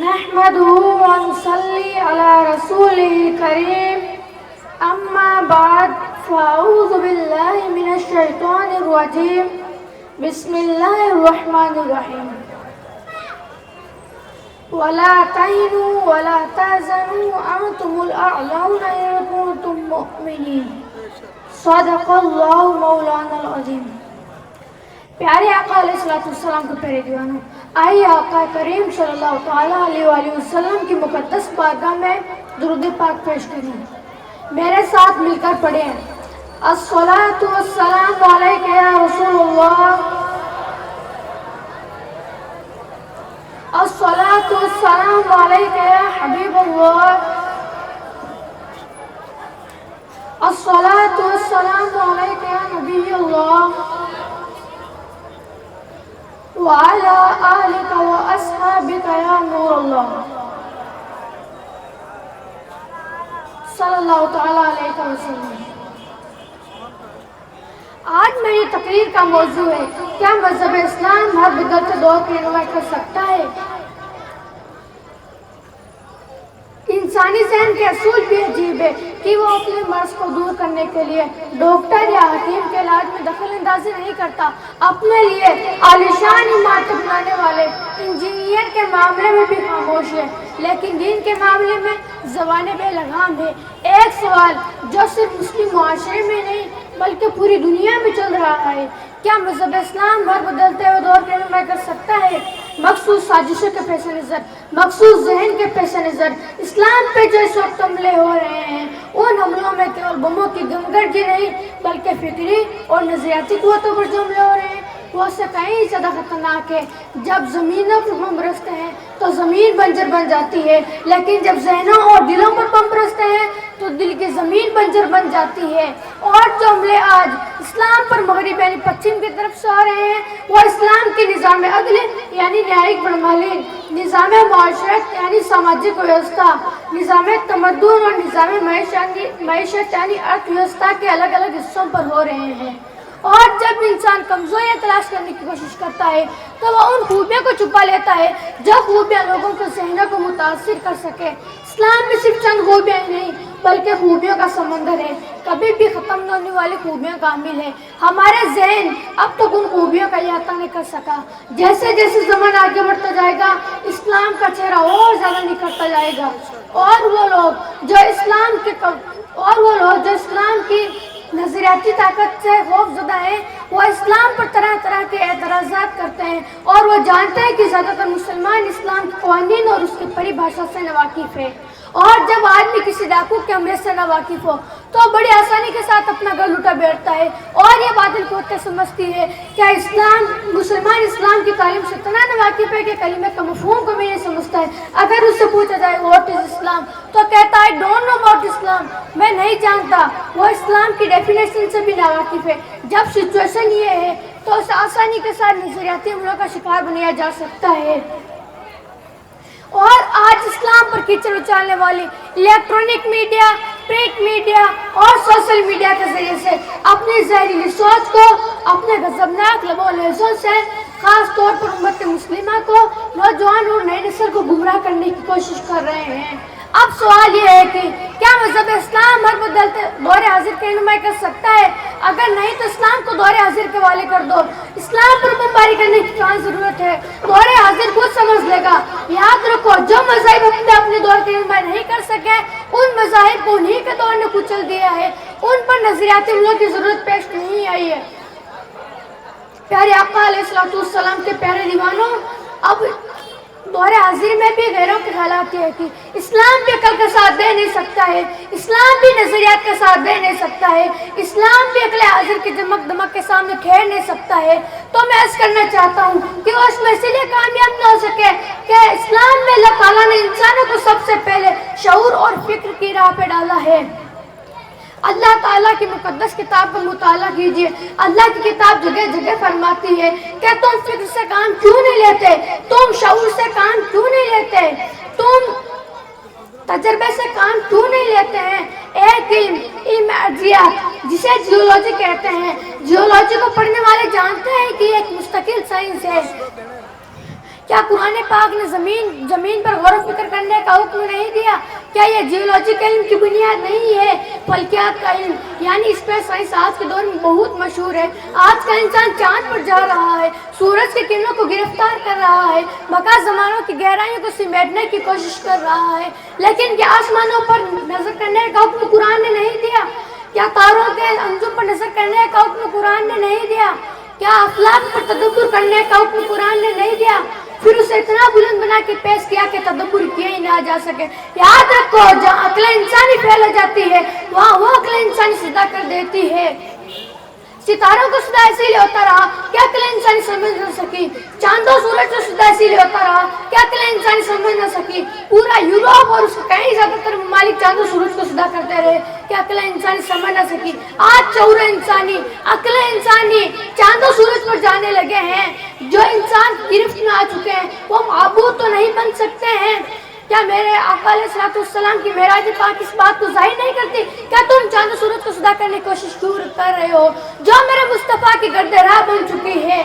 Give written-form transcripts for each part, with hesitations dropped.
نحمده ونصلي على رسوله الكريم أما بعد فأعوذ بالله من الشيطان الرجيم بسم الله الرحمن الرحيم ولا تهنوا ولا تحزنوا وأنتم الأعلون إن كنتم مؤمنين صدق الله مولانا العظيم۔ پیارے آقا علیہ السلام کو پیارے دیوانوں، آئیے آقا کریم صلی اللہ تعالیٰ علیہ وآلہ وسلم کی مقدس بارگاہ میں درود پاک پیش کریں۔ میرے ساتھ مل کر پڑھیں، الصلاۃ والسلام علیک یا رسول اللہ، الصلاۃ والسلام علیک یا حبیب اللہ، الصلاۃ والسلام علیک یا نبی اللہ، وعلى آلك وأصحابك يا نور اللہ صلی اللہ تعالیٰ علیہ وسلم۔ آج میری تقریر کا موضوع ہے، کیا مذہب اسلام ہر بدعت دور کی رہنمائی کر سکتا ہے؟ انسانی ذہن کے اصول بھی عجیب ہے کہ وہ اپنے مرض کو دور کرنے کے لیے ڈاکٹر یا حکیم کے علاج میں دخل اندازی نہیں کرتا۔ اپنے لیے عالیشان عمارتیں بنانے والے انجینئر کے معاملے میں بھی خاموش ہے، لیکن دین کے معاملے میں زبان بے لگام ہے۔ ایک سوال جو صرف مسلم معاشرے میں نہیں بلکہ پوری دنیا میں چل رہا ہے، کیا مذہب اسلام ہر بدلتے ہوئے دور کی رہنمائی کر سکتا ہے؟ مخصوص سازشوں کے پیش نظر، مخصوص ذہن کے پیش نظر اسلام پہ جو اس وقت حملے ہو رہے ہیں، ان حملوں میں کیول بموں کی گمگرجی نہیں بلکہ فکری اور نظریاتی قوتوں پر جو حملے ہو رہے ہیں وہ اس سے کہیں زیادہ خطرناک ہے۔ جب زمینوں پر بم برستے ہیں تو زمین بنجر بن جاتی ہے، لیکن جب ذہنوں اور دلوں پر بم برستے ہیں تو دل کی زمین بنجر بن جاتی ہے۔ اور جو حملے آج اسلام پر مغرب یعنی پچھم کی طرف سے ہو رہے ہیں وہ اسلام کی نظام عدل یعنی نیائک برمالین، نظام معاشرت یعنی سماجک ویوستھا، نظام تمدن اور نظام معیشت یعنی ارتھ ویوستھا کے الگ الگ حصوں پر ہو رہے ہیں۔ اور جب انسان کمزوریاں تلاش کرنے کی کوشش کرتا ہے تو وہ ان خوبیوں کو چھپا لیتا ہے جو خوبیاں لوگوں کے ذہنوں کو متاثر کر سکے۔ اسلام میں صرف چند خوبیاں ہی نہیں بلکہ خوبیوں کا سمندر ہے، کبھی بھی ختم نہ ہونے والی خوبیوں کا حامل ہے۔ ہمارے ذہن اب تک ان خوبیوں کا احاطہ نہیں کر سکا۔ جیسے جیسے زمان آگے بڑھتا جائے گا اسلام کا چہرہ اور زیادہ نکھرتا جائے گا، اور وہ لوگ جو اسلام کی نظریاتی طاقت سے خوف زدہ ہیں وہ اسلام پر طرح طرح کے اعتراضات کرتے ہیں، اور وہ جانتے ہیں کہ زیادہ تر مسلمان اسلام کے قوانین اور اس کی پریبھاشا سے ناواقف ہے۔ اور جب آدمی کسی ڈاکو کے حملے سے ناواقف ہو تو بڑی آسانی کے ساتھ اپنا گھر لوٹا بیٹھتا ہے، اور یہ باطل قوتیں سمجھتی ہے کہ مسلمان اسلام کی تعلیم سے اتنا ناواقف ہے کہ کلمے کا مفہوم کو بھی نہیں سمجھتا ہے۔ اگر اس سے پوچھا جائے واٹ از اسلام تو کہتا ہے ڈونٹ نو اباؤٹ اسلام، میں نہیں جانتا۔ وہ اسلام کی ڈیفینیشن سے بھی ناواقف ہے۔ جب سچویشن یہ ہے تو اسے آسانی کے ساتھ نظریاتی حملوں کا شکار بنایا جا سکتا ہے۔ اور آج اسلام پر کیچڑ اچالنے والی الیکٹرانک میڈیا، پرنٹ میڈیا اور سوشل میڈیا کے ذریعے سے اپنی زہریلی سوچ کو اپنے غضبناک لب و لہجوں سے خاص طور پر امت مسلمہ کو، نوجوان اور نئی نسل کو گمراہ کرنے کی کوشش کر رہے ہیں۔ اب سوال یہ ہے کہ کیا مذہب اسلام ہر بدلتے دور حاضر کی رہنمائی کر سکتا ہے؟ اگر نہیں تو اسلام کو دور حاضر کے حوالے کر دو۔ اسلام پر بمباری کرنے کی کیا ضرورت ہے؟ دور حاضر خود سمجھ لے گا۔ یاد رکھو جو مذاہب اپنے دور کی رہنمائی نہیں کر سکے ان مذاہب کو انہی کے دور نے کچل دیا ہے، ان پر نظریاتی حملوں کی ضرورت پیش نہیں آئی ہے۔ پیارے آقا علیہ السلام کے پیارے دیوانوں، اب دور حاضر میں بھی غیروں کے خیالات یہ ہے کہ اسلام بھی عقل کا ساتھ دے نہیں سکتا ہے، اسلام بھی نظریات کا ساتھ دے نہیں سکتا ہے، اسلام بھی عقل حاضر کی چمک دمک کے سامنے ٹھہر نہیں سکتا ہے۔ تو میں عرض کرنا چاہتا ہوں کہ وہ اس میں اس لیے کامیاب نہ ہو سکے کہ اسلام میں اللہ تعالیٰ نے انسانوں کو سب سے پہلے شعور اور فکر کی راہ پہ ڈالا ہے۔ اللہ تعالیٰ کی مقدس کتاب کا مطالعہ کیجئے، اللہ کی کتاب جگہ جگہ فرماتی ہے کہ تم فکر سے کام کیوں نہیں لیتے، تم شعور سے کام کیوں نہیں لیتے، تم تجربے سے کام کیوں نہیں لیتے ہیں۔ ایک علم ارضیات جسے جیولوجی کہتے ہیں، جیولوجی کو پڑھنے والے جانتے ہیں کہ یہ ایک مستقل سائنس ہے۔ کیا قرآن پاک نے زمین پر غور و فکر کرنے کا حکم نہیں دیا؟ کیا یہ جیولوجیکل علم کی بنیاد نہیں ہے؟ فلکیات کا علم یعنی اسپیس سائنس آج کے دور میں بہت مشہور ہے۔ آج کا انسان چاند پر جا رہا ہے، سورج کی کرنوں کو گرفتار کر رہا ہے، بقا زمانوں کی گہرائیوں کو سمیٹنے کی کوشش کر رہا ہے، لیکن کیا آسمانوں پر نظر کرنے کا حکم قرآن نے نہیں دیا؟ کیا تاروں کے انجم پر نظر کرنے کا حکم قرآن نے نہیں دیا؟ کیا افلاک پر تدبر کرنے کا حکم قرآن نے نہیں دیا؟ پھر اسے اتنا بلند بنا کے پیش کیا کہ تدبر کیا ہی نہ جا سکے۔ یاد رکھو، جہاں عقل انسانی پھیل ہو جاتی ہے وہاں وہ عقل انسانی سجدہ کر دیتی ہے۔ ستاروں کو سجدہ اسی لیے ہوتا رہا کہ عقل انسانی سمجھ نہ سکی، چاند و سورج کو سجدہ اسی لیے ہوتا رہا کہ عقل انسانی سمجھ نہ سکی۔ پورا یوروپ اور اس کے کئی زیادہ تر ممالک چاند و سورج کو سجدہ کرتے رہے کہ عقل انسانی سمجھ نہ سکی۔ آج شعور انسانی، عقل انسانی چاند و سورج پر جانے لگے ہیں۔ جو انسان گرفت میں آ چکے ہیں وہ معبود تو نہیں بن سکتے ہیں۔ کیا میرے آقا علیہ الصلوۃ والسلام کی معراج پاک اس بات کو ظاہر نہیں کرتی؟ کیا تم چاند و سورج کو سجدہ کرنے کی کوشش کیوں کر رہے ہو؟ جو میرے مصطفیٰ کی گرد راہ بن چکی ہے،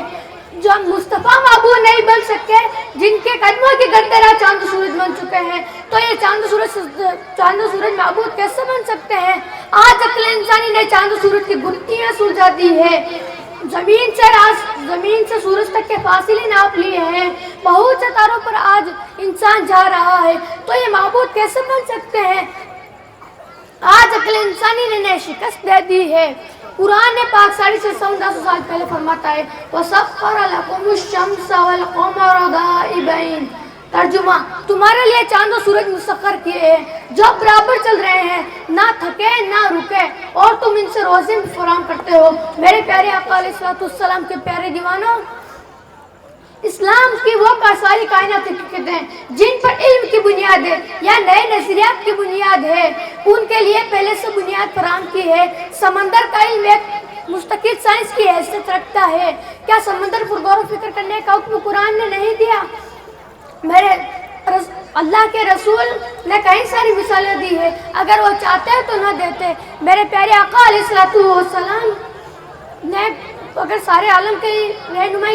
جو مصطفیٰ معبود نہیں بن سکے، جن کے قدموں کی گرد راہ چاند و سورج بن چکے ہیں، تو یہ چاند و سورج معبود کیسے بن سکتے ہیں؟ آج عقل انسانی نے چاند و سورج کی گھٹیاں سلجھا دی ہے، زمین سے سورج تک کے فاصلے ناپ لیے ہیں، بہت سے تاروں پر آج انسان جا رہا ہے، تو یہ معبود کیسے بن سکتے ہیں؟ آج عقل انسانی نے انہیں شکست دے دی ہے۔ قرآن پاک 650 سال پہلے فرماتا ہے وَسَخَّرَ لَكُمُ الشَّمْسَ وَالْقَمَرَ دَائِبَيْنِ۔ ترجمہ، تمہارے لیے چاند و سورج مسخر کیے ہیں جو برابر چل رہے ہیں، نہ تھکے نہ رکے، اور تم ان سے روزی بھی فراہم کرتے ہو۔ میرے پیارے آقا علیہ الصلوۃ والسلام کے پیارے دیوانوں، اسلام کی وہ ساری کائنات حقیقتیں جن پر علم کی بنیاد ہے یا نئے نظریات کی بنیاد ہے، ان کے لیے پہلے سے بنیاد فراہم کی ہے۔ سمندر کا علم ایک مستقل سائنس کی حیثیت رکھتا ہے۔ کیا سمندر پر غور و فکر کرنے کا حکم قرآن نے نہیں دیا؟ میرے اللہ کے رسول نے کئی ساری مثالیں دی ہے، اگر وہ چاہتے تو نہ دیتے۔ میرے پیارے آقا علیہ الصلوۃ والسلام نے اگر سارے عالم کی رہنمائی